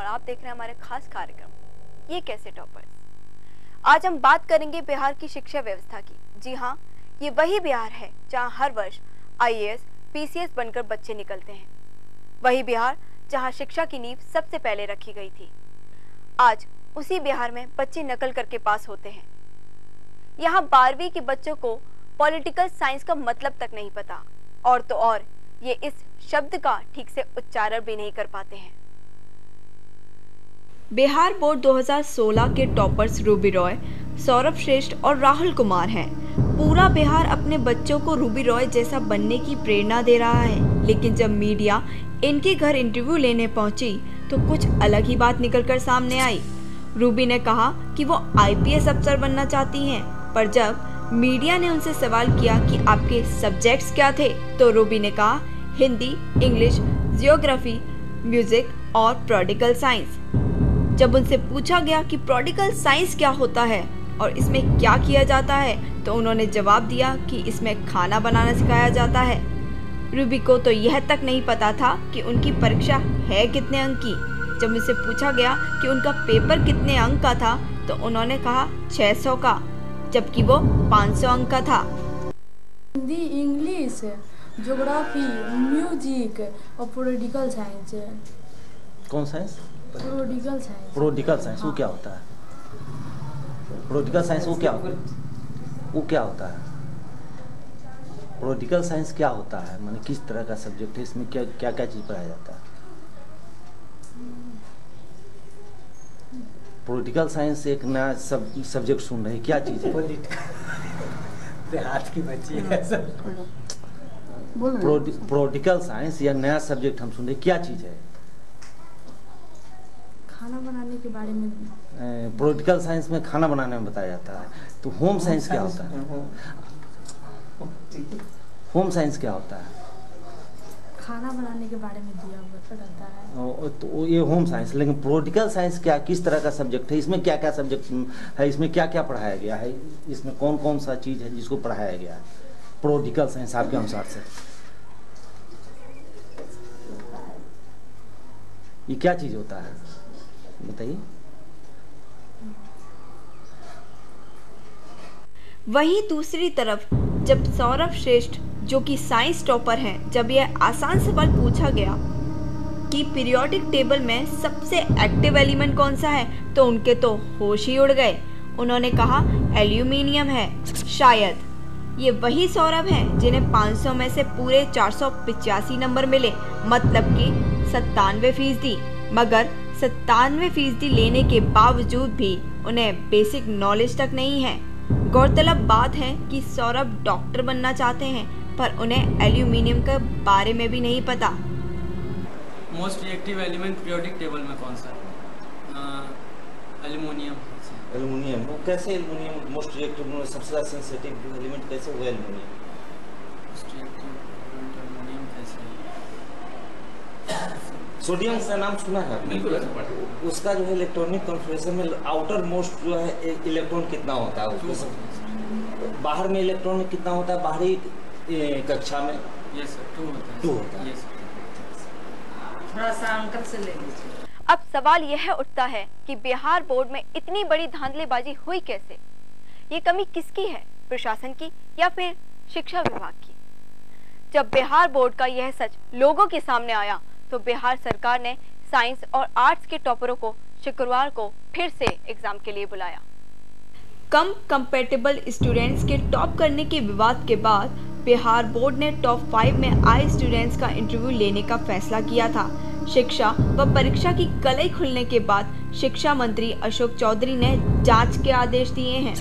आप देख रहे हैं हमारे खास कार्यक्रम ये कैसे टॉपर्स। आज हम बात करेंगे बिहार की शिक्षा व्यवस्था की। जी हाँ, ये वही बिहार है जहाँ हर वर्ष IAS, PCS बनकर बच्चे निकलते हैं। वही बिहार जहाँ शिक्षा की नींव सबसे पहले रखी गई थी। आज उसी बिहार में बच्चे नकल करके पास होते हैं। यहाँ 12वीं के बच्चों को पॉलिटिकल साइंस का मतलब तक नहीं पता, और तो और ये इस शब्द का ठीक से उच्चारण भी नहीं कर पाते हैं। बिहार बोर्ड 2016 के टॉपर्स रूबी रॉय, सौरभ श्रेष्ठ और राहुल कुमार हैं। पूरा बिहार अपने बच्चों को रूबी रॉय जैसा बनने की प्रेरणा दे रहा है, लेकिन जब मीडिया इनके घर इंटरव्यू लेने पहुंची तो कुछ अलग ही बात निकलकर सामने आई। रूबी ने कहा कि वो IPS अफसर बनना चाहती हैं, पर जब मीडिया ने उनसे सवाल किया कि आपके सब्जेक्ट्स क्या थे, तो रूबी ने कहा हिंदी, इंग्लिश, जियोग्राफी, म्यूजिक और पॉलिटिकल साइंस। जब उनसे पूछा गया कि पॉलिटिकल साइंस क्या होता है और इसमें क्या किया जाता है, तो उन्होंने जवाब दिया कि इसमें खाना बनाना सिखाया जाता है। रूबी को तो यह तक नहीं पता था कि उनकी परीक्षा है कितने अंक की। जब उनसे पूछा गया कि उनका पेपर कितने अंक का था, तो उन्होंने कहा 600 का, जबकि वो 500 अंक का था। हिंदी, इंग्लिश, ज्योग्राफी, म्यूजिक और पॉलिटिकल साइंस। कौन science? Political science. Political science वो क्या होता है? पॉलिटिकल साइंस वो क्या होता है? पॉलिटिकल साइंस क्या होता है? माने किस तरह का सब्जेक्ट है? इसमें क्या क्या क्या चीज पढ़ाया जाता है? पॉलिटिकल साइंस एक नया सब्जेक्ट सुन रहे हैं, क्या चीज है? देहात की बच्ची है सर। पॉलिटिकल साइंस या नया सब्जेक्ट हम सुन रहे हैं, क्या चीज है? खाना बनाने के बारे में। पॉलिटिकल साइंस में खाना बनाने में बताया जाता है। तो होम साइंस क्या होता है? होम साइंस क्या होता है? खाना बनाने के बारे में दिया रहता है। तो ये होम साइंस। लेकिन पॉलिटिकल साइंस क्या, किस तरह का सब्जेक्ट है? इसमें क्या क्या सब्जेक्ट है? इसमें क्या क्या पढ़ाया गया है? इसमें कौन कौन सा चीज है जिसको पढ़ाया गया है पॉलिटिकल साइंस आपके अनुसार से? ये क्या चीज होता है, बताइए। वहीं दूसरी तरफ जब सौरभ श्रेष्ठ, जो कि साइंस टॉपर हैं, जब यह आसान सवाल पूछा गया कि पीरियोडिक टेबल में सबसे एक्टिव एलिमेंट कौन सा है, तो उनके तो होश ही उड़ गए। उन्होंने कहा एल्यूमिनियम है। शायद ये वही सौरभ हैं जिन्हें 500 में से पूरे 485 नंबर मिले, मतलब कि 97%। मगर 97% लेने के बावजूद भी उन्हें बेसिक नॉलेज तक नहीं है। गौरतलब बात है कि सौरभ डॉक्टर बनना चाहते हैं, पर उन्हें एल्यूमिनियम के बारे में भी नहीं पता। Most reactive element periodic table में कौन सा है? एल्यूमिनियम। एल्यूमिनियम कैसे? एल्यूमिनियम मोस्ट रिएक्टिव में सबसे ज्यादा सेंसिटिव एलिमेंट कैसे हुआ एल्यूमिनियम? मोस्ट रिएक्टिव एल्यूमिनियम कैसे? सोडियम का नाम सुना है? बिल्कुल। उसका जो है इलेक्ट्रॉनिक कॉन्फ़िगरेशन में आउटर मोस्ट जो है इलेक्ट्रॉन कितना होता है? बाहर में इलेक्ट्रॉन कितना होता है बाहरी कक्षा में? यस सर, 2 होता है। थोड़ा सा अंकल से ले लीजिए। अब सवाल यह उठता है कि बिहार बोर्ड में इतनी बड़ी धांधलेबाजी हुई कैसे? ये कमी किसकी है, प्रशासन की या फिर शिक्षा विभाग की? जब बिहार बोर्ड का यह सच लोगों के सामने आया, तो बिहार सरकार ने साइंस और आर्ट्स के टॉपरों को शुक्रवार को फिर से एग्जाम के लिए बुलाया। कम कंपैटिबल स्टूडेंट्स के टॉप करने के विवाद के बाद बिहार बोर्ड ने टॉप 5 में आए स्टूडेंट्स का इंटरव्यू लेने का फैसला किया था। शिक्षा व परीक्षा की कलई खुलने के बाद शिक्षा मंत्री अशोक चौधरी ने जांच के आदेश दिए हैं।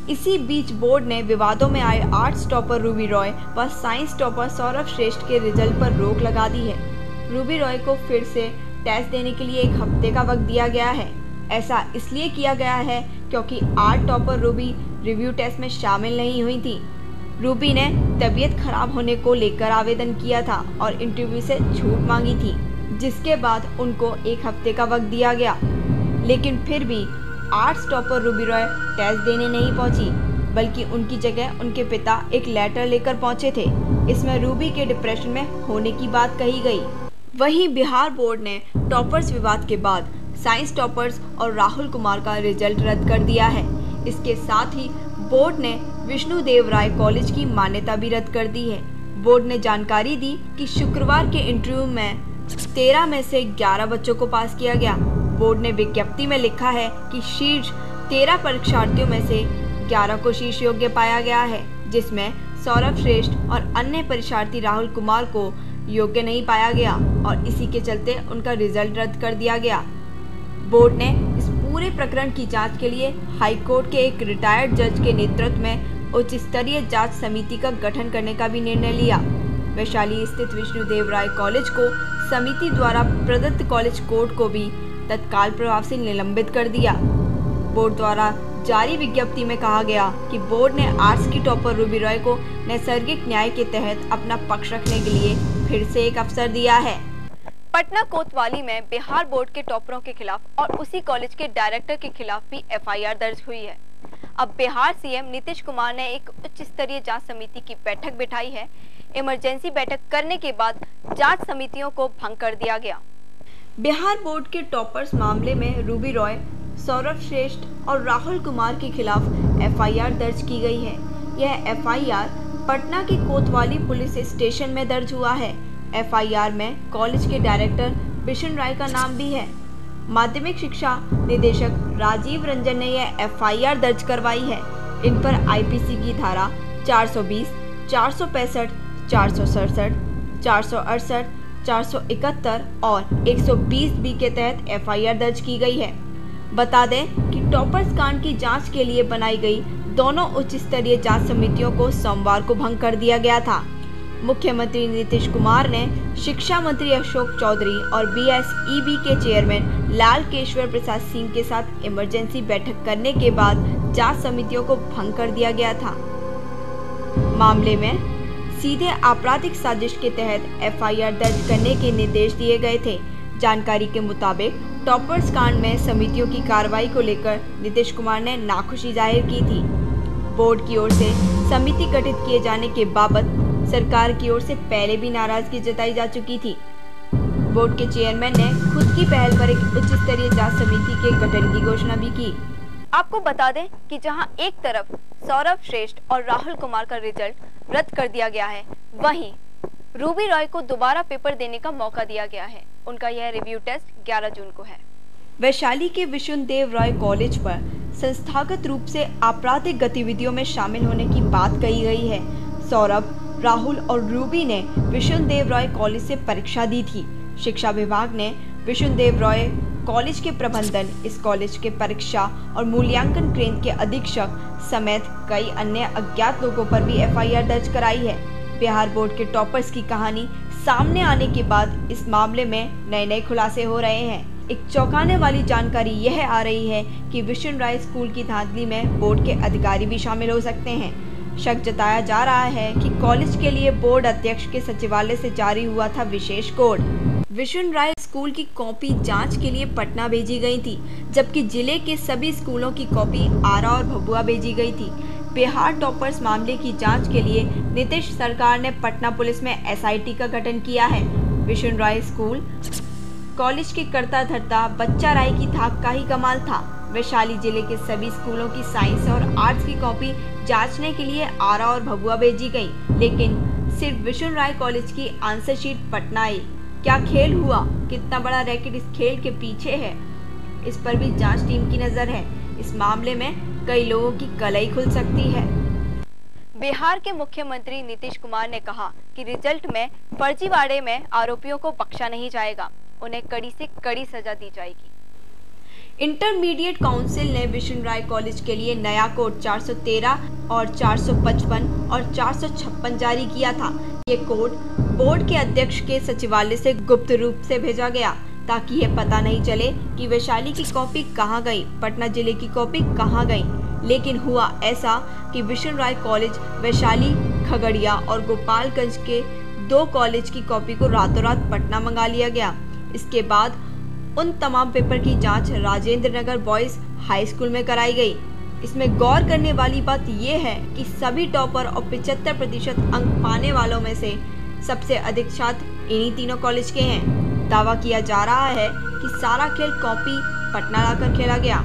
इसी बीच बोर्ड ने विवादों में आए आर्ट्स टॉपर रूबी रॉय व साइंस टॉपर सौरभ श्रेष्ठ के रिजल्ट पर रोक लगा दी है। रूबी रॉय को फिर से टेस्ट देने के लिए 1 हफ्ते का वक्त दिया गया है। ऐसा इसलिए किया गया है क्योंकि आर्ट टॉपर रूबी रिव्यू टेस्ट में शामिल नहीं हुई थी। रूबी ने तबीयत खराब होने को लेकर आवेदन किया था और इंटरव्यू से छूट मांगी थी, जिसके बाद उनको 1 हफ्ते का वक्त दिया गया। लेकिन फिर भी arts topper Ruby Roy test देने नहीं पहुंची, बल्कि उनकी जगह उनके पिता एक लेटर लेकर पहुंचे थे। इसमें रूबी के डिप्रेशन में होने की बात कही गई। वहीं बिहार बोर्ड ने टॉपर्स विवाद के बाद साइंस टॉपर्स और राहुल कुमार का रिजल्ट रद्द कर दिया है। इसके साथ ही बोर्ड ने विष्णुदेव राय कॉलेज की मान्यता भी रद्द कर दी है। बोर्ड ने जानकारी दी कि शुक्रवार के इंटरव्यू में 13 में से 11 बच्चों को पास किया गया। बोर्ड ने विज्ञप्ति में लिखा है कि शीर्ष 13 परीक्षार्थियों में से 11 को शीर्ष योग्य पाया गया है, जिसमें सौरभ श्रेष्ठ और अन्य परीक्षार्थी राहुल कुमार को योग्य नहीं पाया गया और इसी के चलते उनका रिजल्ट रद्द कर दिया गया। बोर्ड ने इस पूरे प्रकरण की जांच के लिए हाई कोर्ट के एक रिटायर्ड जज के नेतृत्व में उच्च स्तरीय जांच समिति का गठन करने का भी निर्णय लिया। वैशाली स्थित विष्णुदेव राय कॉलेज को समिति द्वारा प्रदत्त कॉलेज कोर्ट को भी तत्काल प्रभाव से निलंबित कर दिया। बोर्ड द्वारा जारी विज्ञप्ति में कहा गया कि बोर्ड ने आर्ट्स की टॉपर रूबी रॉय को नैसर्गिक न्याय के तहत अपना पक्ष रखने के लिए फिर से एक अवसर दिया है। पटना कोतवाली में बिहार बोर्ड के टॉपरों के खिलाफ और उसी कॉलेज के डायरेक्टर के खिलाफ भी एफआईआर दर्ज हुई है। अब बिहार सीएम नीतीश कुमार ने एक उच्च स्तरीय जांच समिति की बैठक बिठाई है। इमरजेंसी बैठक करने के बाद जांच समितियों को भंग कर दिया गया। बिहार बोर्ड के टॉपर्स मामले में रूबी रॉय, सौरभ श्रेष्ठ और राहुल कुमार के खिलाफ एफआईआर दर्ज की गई है। यह एफआईआर पटना के कोतवाली पुलिस स्टेशन में दर्ज हुआ है। एफआईआर में कॉलेज के डायरेक्टर बिशन राय का नाम भी है। माध्यमिक शिक्षा निदेशक राजीव रंजन ने यह एफआईआर दर्ज करवाई है। इन पर आईपीसी की धारा 420, 465, 467, 468, 471 और 120 बी के तहत एफआईआर दर्ज की गई है। बता दें कि टॉपर्स कांड की जांच के लिए बनाई गई दोनों उच्च स्तरीय जांच समितियों को सोमवार को भंग कर दिया गया था। मुख्यमंत्री नीतीश कुमार ने शिक्षा मंत्री अशोक चौधरी और बीएसईबी के चेयरमैन लाल केशवर प्रसाद सिंह के साथ इमरजेंसी बैठक करने के बाद जांच समितियों को भंग कर दिया गया था। मामले में सीधे आपराधिक साजिश के तहत एफआईआर दर्ज करने के निर्देश दिए गए थे। जानकारी के मुताबिक टॉपर्स कांड में समितियों की कार्रवाई को लेकर नीतीश कुमार ने नाखुशी जाहिर की थी। बोर्ड की ओर से समिति गठित किए जाने के बाबत सरकार की ओर से पहले भी नाराजगी जताई जा चुकी थी। बोर्ड के चेयरमैन ने खुद की पहल पर एक उच्च स्तरीय जांच समिति के गठन की घोषणा भी की। आपको बता दें कि जहां एक तरफ सौरभ श्रेष्ठ और राहुल कुमार का रिजल्ट रद्द कर दिया गया है, वहीं रूबी रॉय को दोबारा पेपर देने का मौका दिया गया है। उनका यह रिव्यू टेस्ट 11 जून को है। वैशाली के विष्णुदेव राय कॉलेज पर संस्थागत रूप से आपराधिक गतिविधियों में शामिल होने की बात कही गई है। सौरभ, राहुल और रूबी ने विष्णुदेव राय कॉलेज से परीक्षा दी थी। शिक्षा विभाग ने विष्णुदेव राय कॉलेज के प्रबंधन, इस कॉलेज के परीक्षा और मूल्यांकन केंद्र के अधीक्षक समेत कई अन्य अज्ञात लोगों पर भी एफआईआर दर्ज कराई है। बिहार बोर्ड के टॉपर्स की कहानी सामने आने के बाद इस मामले में नए खुलासे हो रहे हैं। एक चौंकाने वाली जानकारी यह आ रही है कि विष्णु राय स्कूल की धांधली में बोर्ड के अधिकारी भी शामिल हो सकते हैं। शक जताया जा रहा है कि कॉलेज के लिए बोर्ड अध्यक्ष के सचिवालय से जारी हुआ था विशेष कोड। विष्णु राय स्कूल की कॉपी जांच के लिए पटना भेजी गई थी, जबकि जिले के सभी स्कूलों की कॉपी आरा और भभुआ भेजी गई थी। बिहार टॉपर्स मामले की जांच के लिए नीतीश सरकार ने पटना पुलिस में एसआईटी का गठन किया है। विष्णु राय स्कूल कॉलेज के करता धरता बच्चा राय की धाक का ही कमाल था। वैशाली जिले के सभी स्कूलों की साइंस और आर्ट्स की कॉपी जांचने के लिए आरा और भभुआ भेजी गई, लेकिन सिर्फ विष्णु राय कॉलेज की आंसर शीट पटना आई। क्या खेल हुआ, कितना बड़ा रैकेट इस खेल के पीछे है, इस पर भी जांच टीम की नजर है। इस मामले में कई लोगों की कलई खुल सकती है। बिहार के मुख्यमंत्री नीतीश कुमार ने कहा कि रिजल्ट में फर्जीवाड़े में आरोपियों को बख्शा नहीं जाएगा, उन्हें कड़ी से कड़ी सजा दी जाएगी। इंटरमीडिएट काउंसिल ने विष्णु राय कॉलेज के लिए नया कोड 413 और 455 और 456 जारी किया था। ये कोड बोर्ड के अध्यक्ष के सचिवालय से गुप्त रूप से भेजा गया, ताकि ये पता नहीं चले कि वैशाली की कॉपी कहाँ गई, पटना जिले की कॉपी कहाँ गई। लेकिन हुआ ऐसा कि विष्णु राय कॉलेज, वैशाली, खगड़िया और गोपालगंज के 2 कॉलेज की कॉपी को रातों रात पटना मंगा लिया गया। इसके बाद उन तमाम पेपर की जांच Rajendra Nagar boys high school में कराई गई। इसमें गौर करने वाली बात यह है कि सभी टॉपर और 75% अंक पाने वालों में से सबसे अधिक छात्र इन्हीं तीनों कॉलेज के हैं। दावा किया जा रहा है कि सारा खेल कॉपी पटना लाकर खेला गया।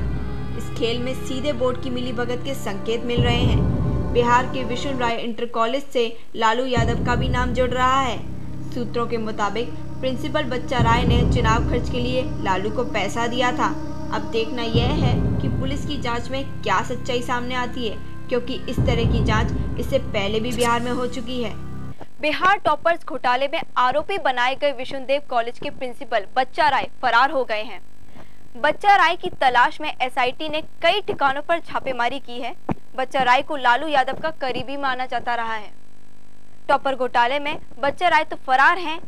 इस खेल में सीधे बोर्ड की मिलीभगत के संकेत मिल रहे हैं। बिहार के विष्णु राय इंटर कॉलेज से लालू यादव का भी नाम जुड़ रहा है। सूत्रों के मुताबिक प्रिंसिपल बच्चा राय ने चुनाव खर्च के लिए लालू को पैसा दिया था। अब देखना यह है कि पुलिस की जांच में क्या सच्चाई सामने आती है, क्योंकि इस तरह की जांच इससे पहले भी बिहार में हो चुकी है। बिहार टॉपर्स घोटाले में आरोपी बनाए गए विष्णुदेव कॉलेज के प्रिंसिपल बच्चा राय फरार हो गए हैं। बच्चा राय की तलाश में एसआईटी ने कई ठिकानों पर छापेमारी की है। बच्चा राय को लालू यादव का करीबी माना जाता रहा है। टॉपर घोटाले में बच्चा राय तो फरार हैं,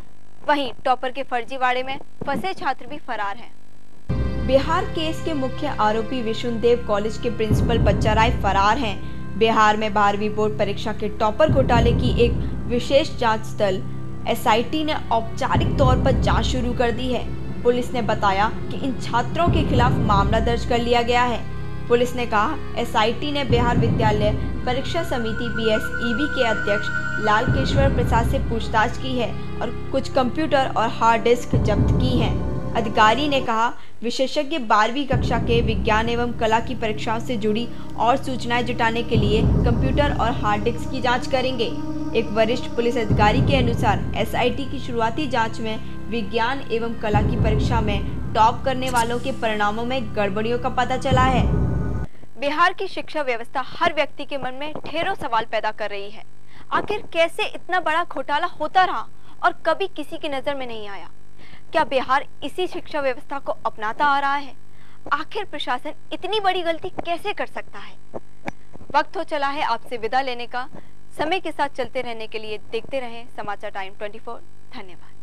वहीं टॉपर के फर्जीवाड़े में फंसे छात्र भी फरार हैं। बिहार केस के मुख्य आरोपी विष्णुदेव कॉलेज के प्रिंसिपल बच्चा राय फरार हैं। बिहार में 12वीं बोर्ड परीक्षा के टॉपर घोटाले की एक विशेष जांच दल एसआईटी ने औपचारिक तौर पर जांच शुरू कर दी है। पुलिस ने बताया कि इन छात्रों के खिलाफ मामला दर्ज कर लिया गया है। पुलिस ने कहा, एसआईटी ने बिहार विद्यालय परीक्षा समिति बीएसईबी के अध्यक्ष लालकेश्वर प्रसाद से पूछताछ की है और कुछ कंप्यूटर और हार्ड डिस्क जब्त की हैं। अधिकारी ने कहा, विशेषज्ञ 12वीं कक्षा के विज्ञान एवं कला की परीक्षाओं से जुड़ी और सूचनाएं जुटाने के लिए कंप्यूटर और हार्ड डिस्क की जांच करेंगे। एक वरिष्ठ पुलिस अधिकारी के अनुसार एसआईटी की शुरुआती जांच में विज्ञान एवं कला की परीक्षा में टॉप करने वालों के परिणामों में गड़बड़ियों का पता चला है। बिहार की शिक्षा व्यवस्था हर व्यक्ति के मन में ढेरों सवाल पैदा कर रही है। आखिर कैसे इतना बड़ा घोटाला होता रहा और कभी किसी की नजर में नहीं आया? क्या बिहार इसी शिक्षा व्यवस्था को अपनाता आ रहा है? आखिर प्रशासन इतनी बड़ी गलती कैसे कर सकता है? वक्त हो चला है आपसे विदा लेने का। समय के साथ चलते रहने के लिए देखते रहें समाचार टाइम 24। धन्यवाद।